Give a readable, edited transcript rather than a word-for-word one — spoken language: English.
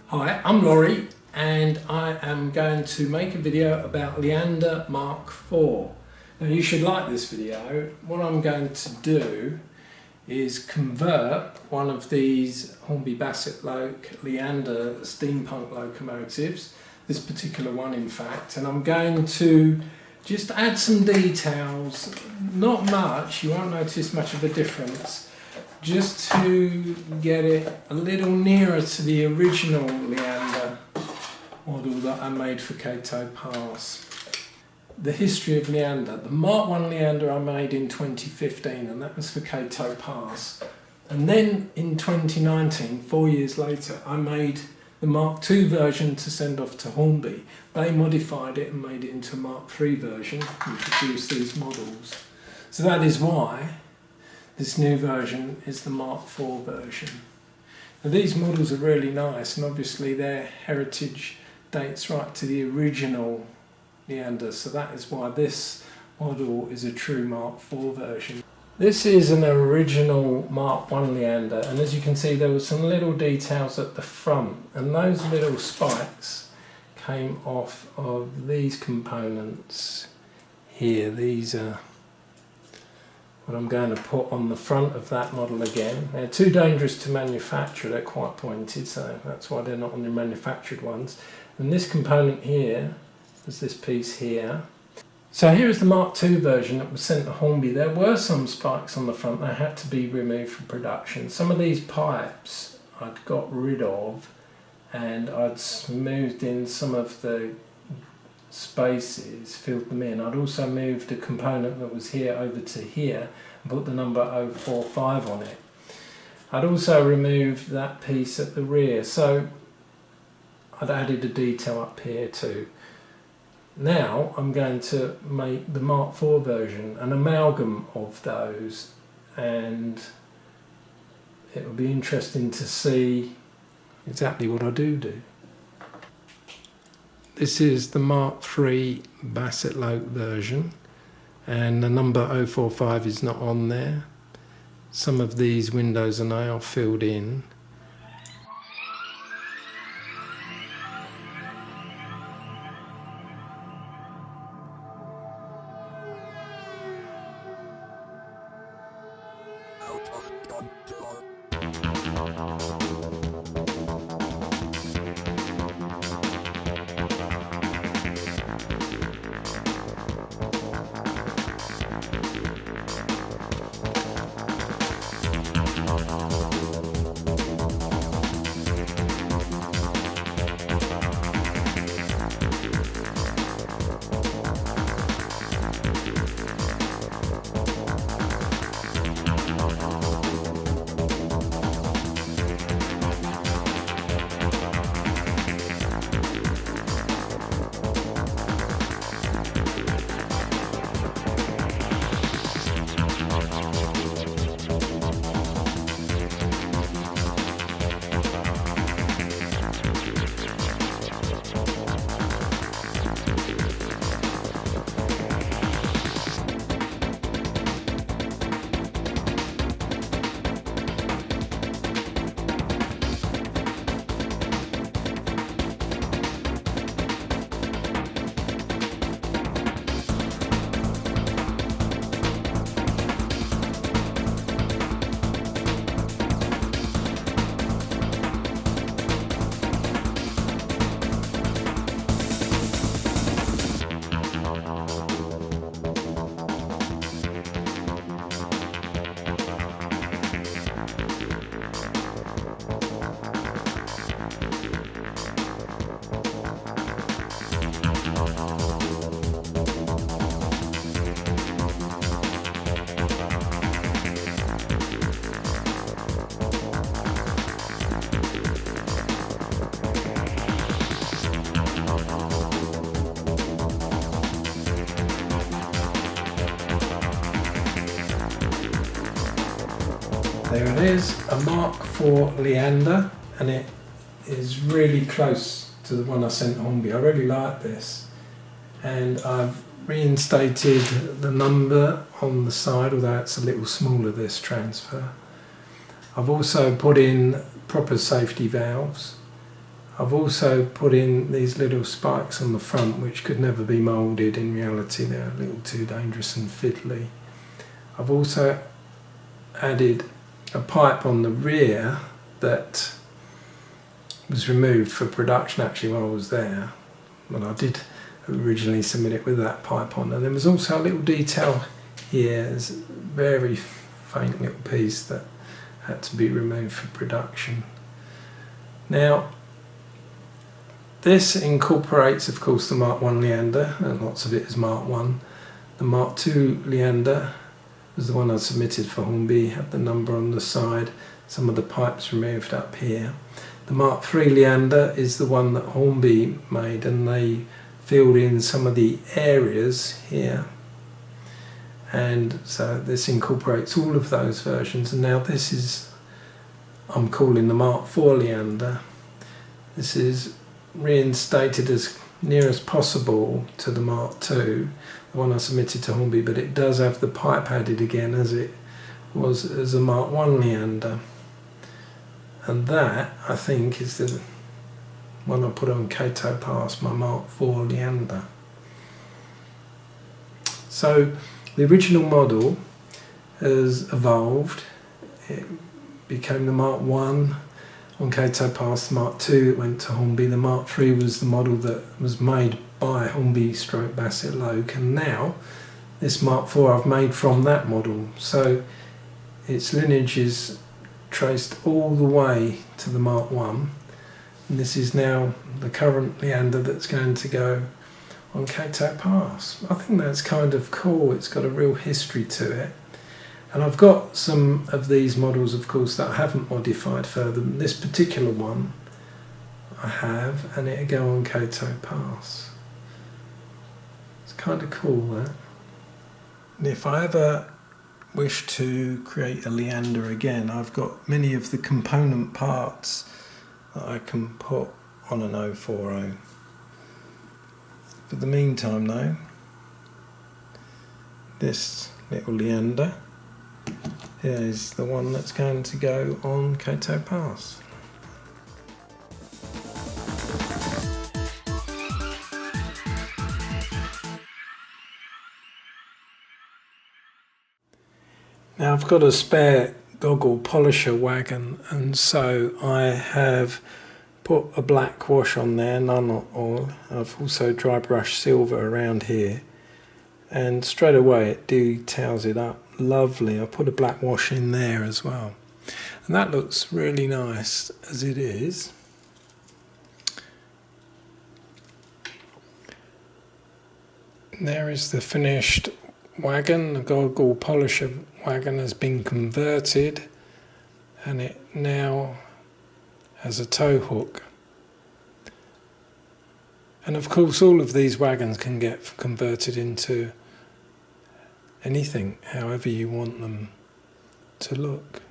Hi, I'm Laurie and I am going to make a video about Leander Mk4. Now you should like this video. What I'm going to do is convert one of these Hornby Bassett-Lowke Leander Steampunk locomotives, this particular one in fact, and I'm going to just add some details, not much, you won't notice much of a difference, just to get it a little nearer to the original Leander model that I made for Cato Pass. The history of Leander. The Mark 1 Leander I made in 2015 and that was for Cato Pass. And then in 2019, 4 years later, I made the Mark 2 version to send off to Hornby. They modified it and made it into a Mark 3 version and produced these models. So that is why this new version is the Mark 4 version. Now these models are really nice and obviously their heritage dates right to the original Leander, so that is why this model is a true Mark 4 version. This is an original Mark 1 Leander, and as you can see there were some little details at the front, and those little spikes came off of these components here. These are what I'm going to put on the front of that model again. They're too dangerous to manufacture, they're quite pointed, so that's why they're not on the manufactured ones. And this component here is this piece here. So here is the Mark II version that was sent to Hornby. There were some spikes on the front that had to be removed from production. Some of these pipes I'd got rid of and I'd smoothed in some of the spaces, filled them in. I'd also moved a component that was here over to here and put the number 045 on it. I'd also removed that piece at the rear, so I'd added a detail up here too. Now I'm going to make the Mark 4 version, an amalgam of those, and it will be interesting to see exactly what I do. This is the Mark 3 Bassett-Lowke version and the number 045 is not on there. Some of these windows are now filled in. There it is, a Mark 4 Leander, and it is really close to the one I sent Hornby. I really like this, and I've reinstated the number on the side, although it's a little smaller, this transfer. I've also put in proper safety valves. I've also put in these little spikes on the front which could never be moulded. In reality they're a little too dangerous and fiddly. I've also added a pipe on the rear that was removed for production actually while I was there. Well, I did originally submit it with that pipe on, and there was also a little detail here. There's a very faint little piece that had to be removed for production. Now this incorporates of course the Mark 1 Leander, and lots of it is Mark 1. The Mark 2 Leander was the one I submitted for Hornby, had the number on the side, some of the pipes removed up here. The Mark 3 Leander is the one that Hornby made, and they filled in some of the areas here, and so this incorporates all of those versions. And now this is, I'm calling the Mark 4 Leander. This is reinstated as near as possible to the Mark 2, the one I submitted to Hornby, but it does have the pipe added again as it was as a Mark 1 Leander. And that, I think, is the one I put on Cato Pass, my Mark 4 Leander. So the original model has evolved. It became the Mark 1 on Cato Pass, the Mark 2 that went to Hornby, the Mark 3 was the model that was made by Hornby / Bassett-Lowke, and now this Mark 4 I've made from that model. So its lineage is traced all the way to the Mark 1, and this is now the current Leander that's going to go on Cato Pass. I think that's kind of cool. It's got a real history to it. And I've got some of these models, of course, that I haven't modified further. This particular one I have, and it'll go on Cato Pass. It's kind of cool, that. And if I ever wish to create a Leander again, I've got many of the component parts that I can put on an 040. For the meantime though, this little Leander is the one that's going to go on Cato Pass. Now I've got a spare Goggle Polisher Wagon, and so I have put a black wash on there, Nuln Oil. I've also dry brushed silver around here, and straight away it details it up lovely. I put a black wash in there as well, and that looks really nice as it is. There is the finished wagon. The Goggle Polisher Wagon has been converted, and it now has a tow hook. And of course all of these wagons can get converted into anything, however you want them to look.